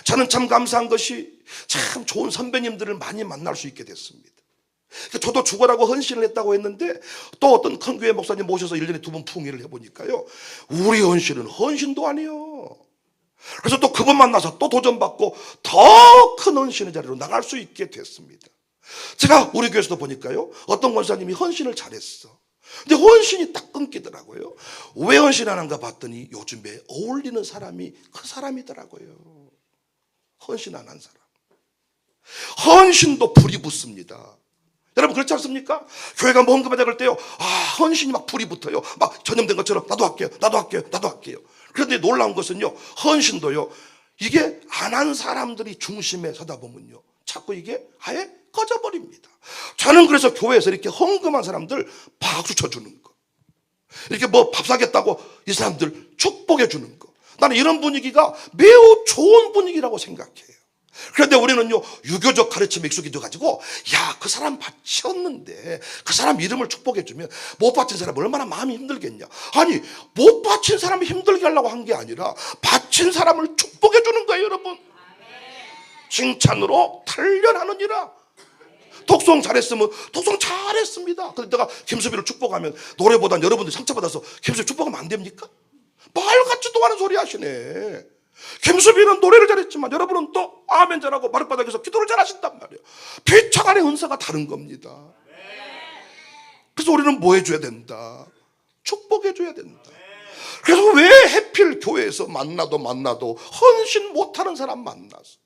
Speaker 1: 저는 참 감사한 것이 참 좋은 선배님들을 많이 만날 수 있게 됐습니다. 저도 죽어라고 헌신을 했다고 했는데 또 어떤 큰 교회 목사님 모셔서 1년에 2번 풍의를 해보니까요, 우리 헌신은 헌신도 아니에요. 그래서 또 그분 만나서 또 도전받고 더 큰 헌신의 자리로 나갈 수 있게 됐습니다. 제가 우리 교회에서도 보니까요, 어떤 권사님이 헌신을 잘했어. 근데 헌신이 딱 끊기더라고요. 왜 헌신하는가 봤더니 요즘에 어울리는 사람이 그 사람이더라고요. 헌신 안 한 사람. 헌신도 불이 붙습니다. 여러분 그렇지 않습니까? 교회가 뭐 헌금하자 그럴 때요, 헌신이 막 불이 붙어요. 막 전염된 것처럼 나도 할게요, 나도 할게요, 나도 할게요. 그런데 놀라운 것은요, 헌신도요, 이게 안 한 사람들이 중심에 서다 보면요, 자꾸 이게 아예 꺼져버립니다. 저는 그래서 교회에서 이렇게 헌금한 사람들 박수 쳐주는 거, 이렇게 뭐 밥 사겠다고 이 사람들 축복해 주는 거, 나는 이런 분위기가 매우 좋은 분위기라고 생각해요. 그런데 우리는요, 유교적 가르침에 익숙해져 가지고, 야, 그 사람 바쳤는데 그 사람 이름을 축복해 주면 못 바친 사람 얼마나 마음이 힘들겠냐. 아니, 못 바친 사람이 힘들게 하려고 한 게 아니라 바친 사람을 축복해 주는 거예요, 여러분. 칭찬으로 단련하느니라. 독송 잘했으면 독송 잘했습니다. 그런데 내가 김수비를 축복하면, 노래보단 여러분들이 상처받아서 김수비 축복하면 안 됩니까? 말 같지도 않은 소리 하시네. 김수비는 노래를 잘했지만 여러분은 또 아멘 잘하고 마룻바닥에서 기도를 잘하신단 말이에요. 피차간의 은사가 다른 겁니다. 그래서 우리는 뭐 해줘야 된다? 축복해줘야 된다. 그래서 왜 해필 교회에서 만나도 헌신 못하는 사람 만나서,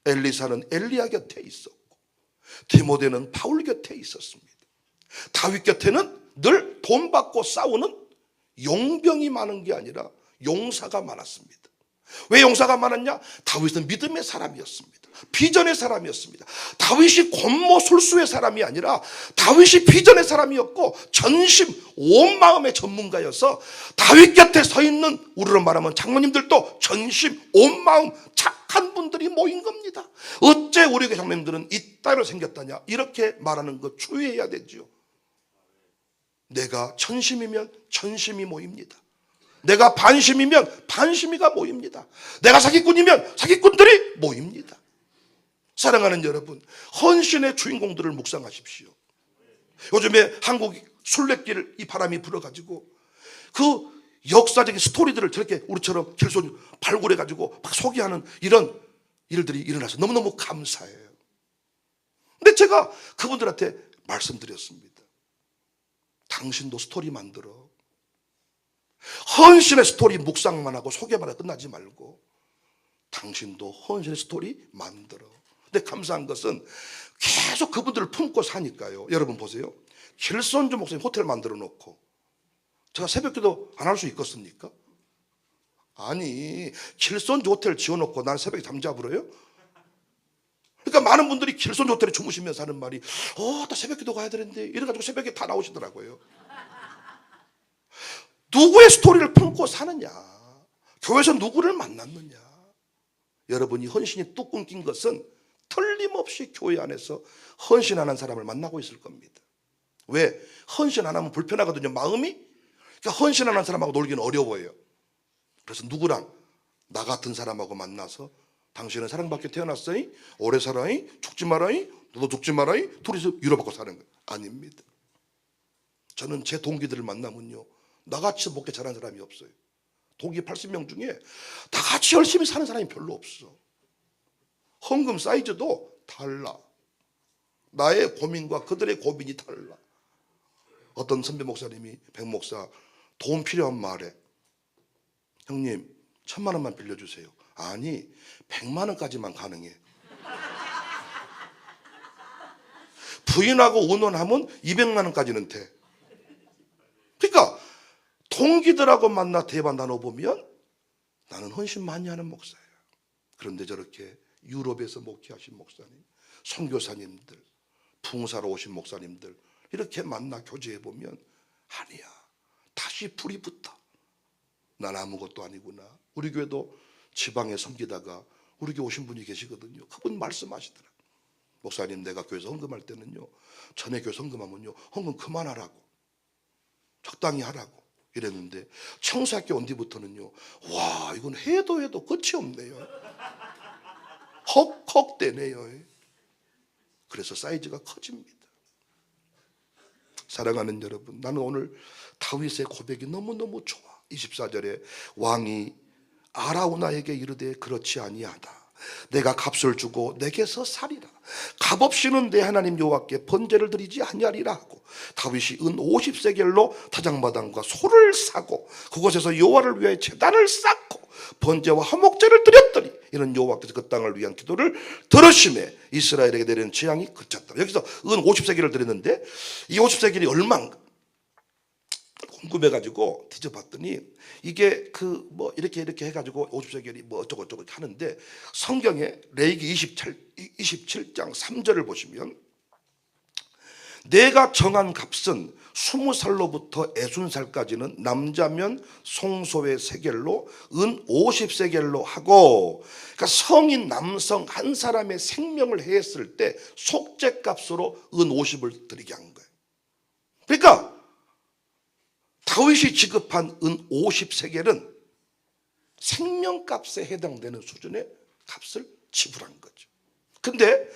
Speaker 1: 엘리사는 엘리야 곁에 있었고 디모데는 바울 곁에 있었습니다. 다윗 곁에는 늘 돈 받고 싸우는 용병이 많은 게 아니라 용사가 많았습니다. 왜 용사가 많았냐? 다윗은 믿음의 사람이었습니다. 비전의 사람이었습니다. 다윗이 권모술수의 사람이 아니라 다윗이 비전의 사람이었고 전심 온 마음의 전문가여서 다윗 곁에 서 있는, 우리로 말하면 장로님들도 전심 온 마음 착한 분들이 모인 겁니다. 어째 우리 교회 장로님들은 이따위로 생겼다냐, 이렇게 말하는 거 주의해야 되죠. 내가 천심이면 천심이 모입니다. 내가 반심이면 반심이가 모입니다. 내가 사기꾼이면 사기꾼들이 모입니다. 사랑하는 여러분, 헌신의 주인공들을 묵상하십시오. 요즘에 한국 순례길 이 바람이 불어가지고 그 역사적인 스토리들을 저렇게 우리처럼 길손 발굴해가지고 막 소개하는 이런 일들이 일어나서 너무너무 감사해요. 근데 제가 그분들한테 말씀드렸습니다. 당신도 스토리 만들어. 헌신의 스토리 묵상만 하고 소개만 하고 끝나지 말고 당신도 헌신의 스토리 만들어. 근데 감사한 것은 계속 그분들을 품고 사니까요. 여러분 보세요. 길손주 목사님 호텔 만들어 놓고 제가 새벽기도 안 할 수 있겠습니까? 아니, 길손주 호텔 지어놓고 나는 새벽에 잠 잡으러요? 그러니까 많은 분들이 길손주 호텔에 주무시면서 하는 말이, 나 새벽기도 가야 되는데, 이래가지고 새벽에 다 나오시더라고요. 누구의 스토리를 품고 사느냐, 교회에서 누구를 만났느냐. 여러분이 헌신이 뚝 끊긴 것은 틀림없이 교회 안에서 헌신하는 사람을 만나고 있을 겁니다. 왜? 헌신 안 하면 불편하거든요, 마음이. 그러니까 헌신하는 사람하고 놀기는 어려워요. 그래서 누구랑? 나 같은 사람하고 만나서, 당신은 사랑받게 태어났으니 오래 살아이, 죽지 마라이, 너도 죽지 마라이, 둘이서 위로받고 사는 거예요. 아닙니다. 저는 제 동기들을 만나면요, 나같이 목회 잘하는 사람이 없어요. 동기 80명 중에 다 같이 열심히 사는 사람이 별로 없어. 헌금 사이즈도 달라. 나의 고민과 그들의 고민이 달라. 어떤 선배 목사님이, 백 목사, 돈 필요한 말에, 형님 1,000만 원만 빌려주세요. 아니, 100만 원까지만 가능해. 부인하고 의논하면 200만 원까지는 돼. 그러니까 동기들하고 만나 대화 나눠보면 나는 헌신 많이 하는 목사예요. 그런데 저렇게 유럽에서 목회하신 목사님, 선교사님들, 붕사로 오신 목사님들 이렇게 만나 교제해보면, 아니야, 다시 불이 붙어. 난 아무것도 아니구나. 우리 교회도 지방에 섬기다가 우리 교회 오신 분이 계시거든요. 그분 말씀하시더라. 목사님, 내가 교회에서 헌금할 때는요, 전에 교회에서 헌금하면요, 헌금 그만하라고, 적당히 하라고 이랬는데, 청소학교 온 뒤부터는요, 와, 이건 해도 끝이 없네요. 헉헉대네요. 그래서 사이즈가 커집니다. 사랑하는 여러분, 나는 오늘 다윗의 고백이 너무너무 좋아. 24절에 왕이 아라우나에게 이르되 그렇지 아니하다. 내가 값을 주고 내게서 살이라. 값없이는 내 하나님 여호와께 번제를 드리지 아니하리라 하고, 다윗이 은 50세겔로 타작마당과 소를 사고 그곳에서 여호와를 위하여 제단을 쌓고 번제와 화목제를 드렸더니, 이는 여호와께서 그 땅을 위한 기도를 들으심에 이스라엘에게 내리는 재앙이 그쳤다. 여기서 은 50세겔을 드렸는데 이 50세겔이 얼마인가 궁금해가지고 뒤져봤더니 이게 그 뭐 이렇게 해가지고 50세겔이 뭐 어쩌고 하는데 성경에 레위기 27장 3절을 보시면 내가 정한 값은 20살로부터 60살까지는 남자면 송소의 세겔로 은 50세겔로 하고, 그러니까 성인 남성 한 사람의 생명을 해했을 때 속죄값으로 은 50을 드리게 한 거예요. 그러니까 다윗이 지급한 은 50세겔은 생명값에 해당되는 수준의 값을 지불한 거죠. 근데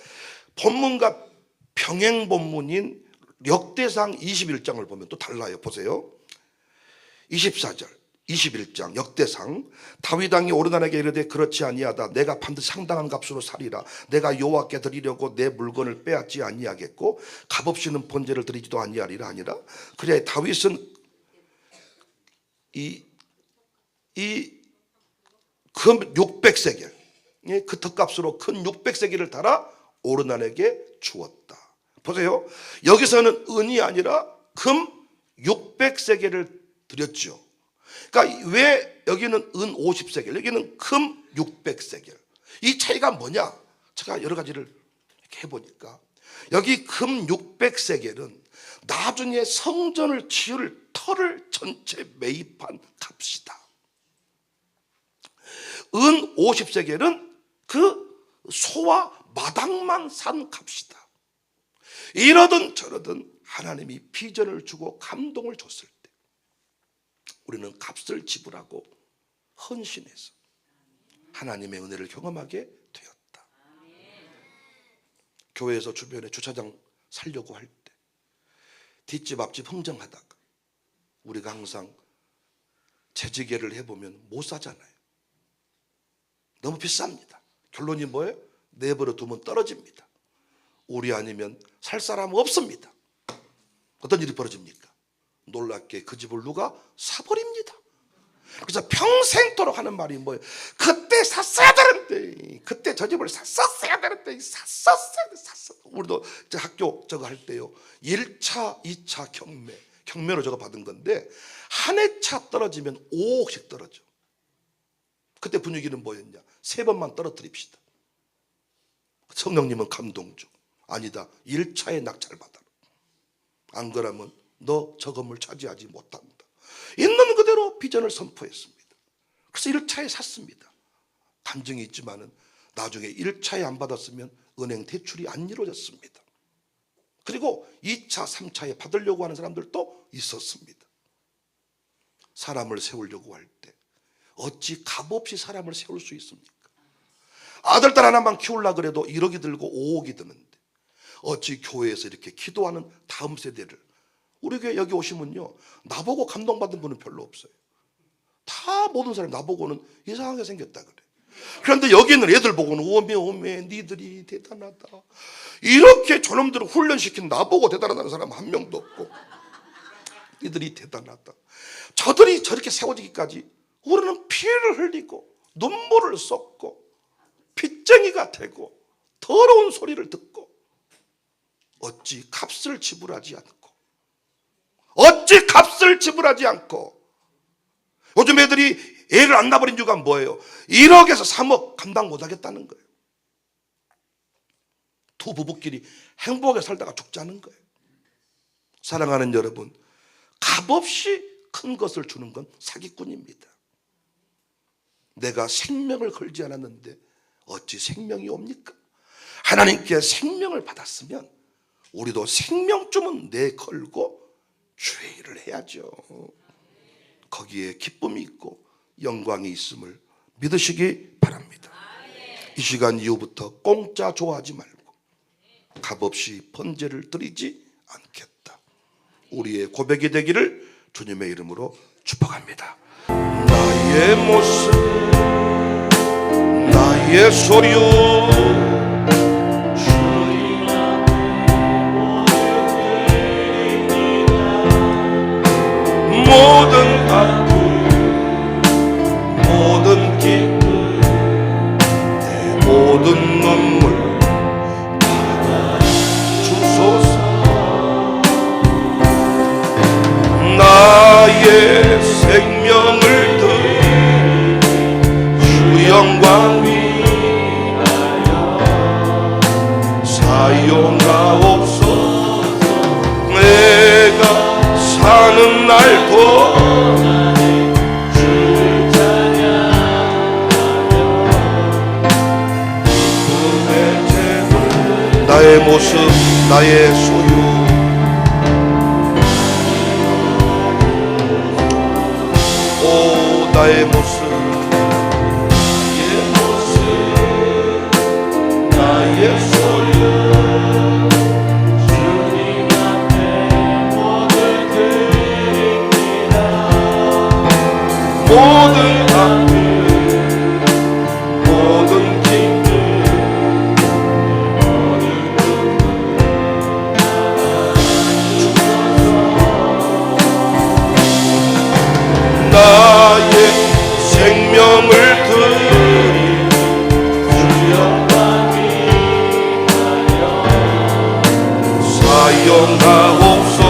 Speaker 1: 본문과 병행 본문인 역대상 21장을 보면 또 달라요. 보세요. 24절 21장 역대상 다윗 왕이 오르나에게 이르되 그렇지 아니하다. 내가 반드시 상당한 값으로 살리라. 내가 여호와께 드리려고 내 물건을 빼앗지 아니하겠고 값없이는 번제를 드리지도 아니하리라 아니라. 그래 다윗은 금 600세겔 그 턱값으로 큰 600세겔을 달아 오르난에게 주었다. 보세요. 여기서는 은이 아니라 금 600세겔을 드렸죠. 그러니까 왜 여기는 은 50세겔 여기는 금 600세겔 이 차이가 뭐냐? 제가 여러 가지를 이렇게 해보니까 여기 금 600세겔은 나중에 성전을 지을 터를 전체 매입한 값이다. 은 50세겔은 그 소와 마당만 산 값이다. 이러든 저러든 하나님이 비전을 주고 감동을 줬을 때 우리는 값을 지불하고 헌신해서 하나님의 은혜를 경험하게 되었다. 교회에서 주변에 주차장 살려고 할 때 뒷집 앞집 흥정하다가 우리가 항상 재지계를 해보면 못 사잖아요. 너무 비쌉니다. 결론이 뭐예요? 내버려 두면 떨어집니다. 우리 아니면 살 사람 없습니다. 어떤 일이 벌어집니까? 놀랍게 그 집을 누가 사버립니다. 그래서 평생도록 하는 말이 뭐예요? 그때 샀어야 되는데, 그때 저 집을 샀었어야 되는데, 샀었어야. 우리도 학교 저거 할 때요 1차 2차 경매로 저거 받은 건데 한 해차 떨어지면 5억씩 떨어져. 그때 분위기는 뭐였냐? 3번만 떨어뜨립시다. 성령님은 감동 줘. 아니다. 1차에 낙찰 받아라. 안 그러면 너 저 건물 차지하지 못한다. 있는 그대로 비전을 선포했습니다. 그래서 1차에 샀습니다. 감정이 있지만은 나중에 1차에 안 받았으면 은행 대출이 안 이루어졌습니다. 그리고 2차, 3차에 받으려고 하는 사람들도 있었습니다. 사람을 세우려고 할 때 어찌 값없이 사람을 세울 수 있습니까? 아들, 딸 하나만 키우려고 그래도 1억이 들고 5억이 드는데 어찌 교회에서 이렇게 기도하는 다음 세대를, 우리 교회 여기 오시면요 나보고 감동받은 분은 별로 없어요. 다 모든 사람이 나보고는 이상하게 생겼다 그래. 그런데 여기 있는 애들 보고는 오메 니들이 대단하다. 이렇게 저놈들을 훈련시킨 나보고 대단하다는 사람 한 명도 없고 니들이 대단하다. 저들이 저렇게 세워지기까지 우리는 피를 흘리고 눈물을 쏟고 빚쟁이가 되고 더러운 소리를 듣고 어찌 값을 지불하지 않고 요즘 애들이 애를 안 낳아버린 이유가 뭐예요? 1억에서 3억 감당 못하겠다는 거예요. 두 부부끼리 행복하게 살다가 죽자는 거예요. 사랑하는 여러분, 값없이 큰 것을 주는 건 사기꾼입니다. 내가 생명을 걸지 않았는데 어찌 생명이 옵니까? 하나님께 생명을 받았으면 우리도 생명쯤은 내걸고 주의 일을 해야죠. 거기에 기쁨이 있고 영광이 있음을 믿으시기 바랍니다. 이 시간 이후부터 공짜 좋아하지 말고 값없이 번제를 드리지 않겠다. 우리의 고백이 되기를 주님의 이름으로 축복합니다. 나의 모습, 나의 소유, 모든 아픔, 모든 기쁨 영광 위하여 사용하옵소서. 내가 사는 날도 나의 모습, 나의 소유, 오 나의 모습, 나의 소유, 주님 앞에 모두 드립니다. 모든 아픔, 모든 기쁨, 나의 생명을 드리 주 영광 위하여 사용하옵소서.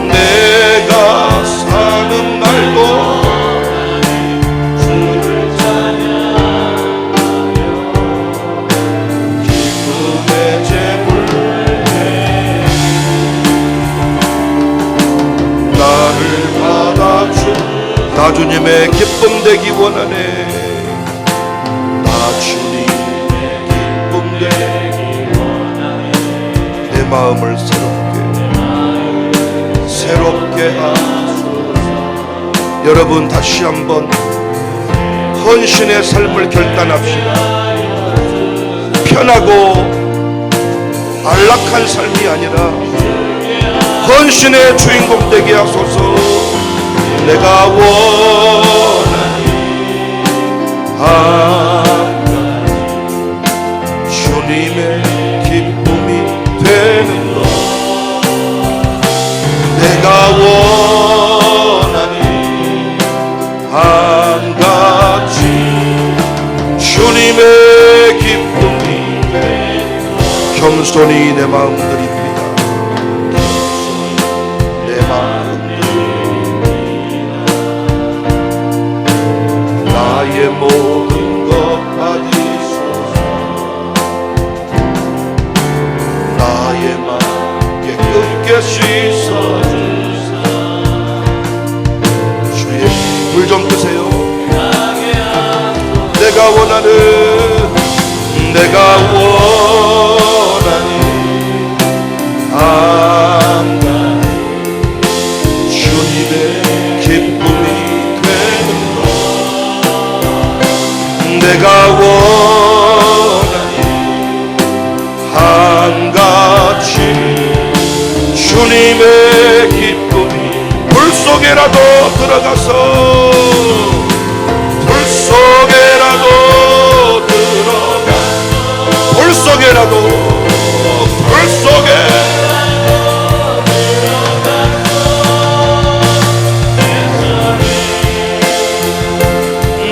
Speaker 1: 내가 사는 날도 주를 찬양하며 기쁨의 제물 나를 받아주 나 주님의 기쁨 되기 원하네. 나 주님의 기쁨 되기 원하네. 내 마음을 새롭게 하소서. 여러분 다시 한번 헌신의 삶을 결단합시다. 편하고 안락한 삶이 아니라 헌신의 주인공 되게 하소서. 내가 원하니 한 가지 주님의 기쁨이 되는 것. 내가 원하니 한 가지 주님의 기쁨이 되는 것. 겸손히 내 마음 드립니다. 내 마음 나의 모든 것 받으소서. 나의 마음 깨끗게 씻어주사. 주의 물 좀 드세요. 내가 원하는 내가 원하니 한 가지 주님의 기쁨이 되는 것. 내가 원하니 한 가지 주님의 기쁨이 불 속에라도 들어가서 불 속에라도 들어가 불 속에라도 불 속에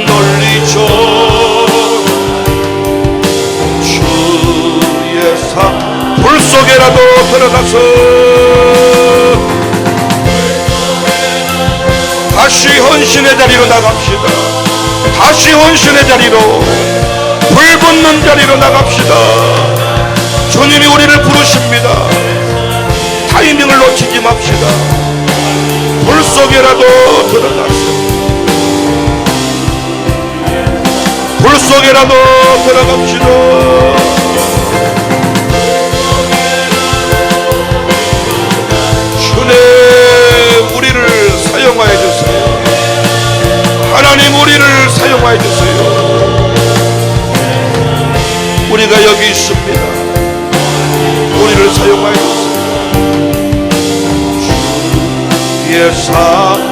Speaker 1: 놀리죠. 주의 삶 불 속에라도 들어가서 다시 헌신의 자리로 나갑시다. 다시 헌신의 자리로 불 붙는 자리로 나갑시다. 주님이 우리를 부르십니다. 타이밍을 놓치지 맙시다. 불 속에라도 들어가서 불 속에라도 들어갑시다. 주님 우리를 사용하여 주세요. 하나님 우리를 사용하여 주세요. 우리가 여기 있습니다. 우리를 사용하여 주세요. 주의 삶